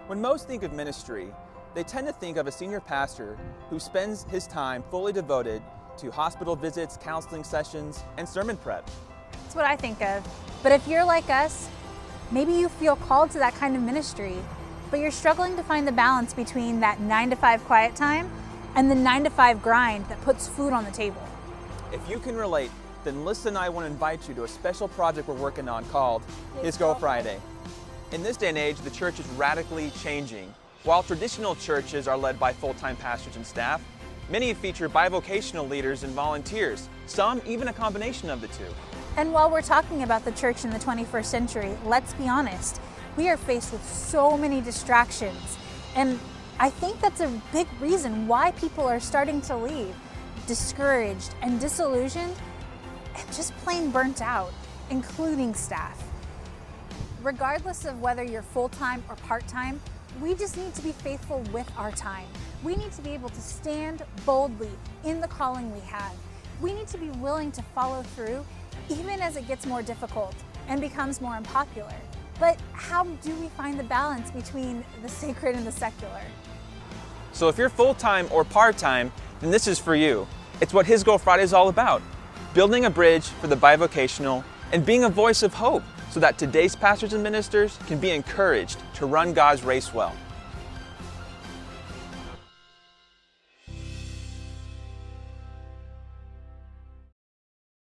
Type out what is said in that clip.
When most think of ministry, they tend to think of a senior pastor who spends his time fully devoted to hospital visits, counseling sessions, and sermon prep. That's what I think of. But if you're like us, maybe you feel called to that kind of ministry, but you're struggling to find the balance between that 9-to-5 quiet time and the 9-to-5 grind that puts food on the table. If you can relate, then Lisa and I want to invite you to a special project we're working on called His Girl Friday. In this day and age, the church is radically changing. While traditional churches are led by full-time pastors and staff, many feature bivocational leaders and volunteers, some even a combination of the two. And while we're talking about the church in the 21st century, let's be honest, we are faced with so many distractions. And I think that's a big reason why people are starting to leave, discouraged and disillusioned, and just plain burnt out, including staff. Regardless of whether you're full-time or part-time, we just need to be faithful with our time. We need to be able to stand boldly in the calling we have. We need to be willing to follow through even as it gets more difficult and becomes more unpopular. But how do we find the balance between the sacred and the secular? So if you're full-time or part-time, then this is for you. It's what His Girl Friday is all about. Building a bridge for the bivocational and being a voice of hope so that today's pastors and ministers can be encouraged to run God's race well.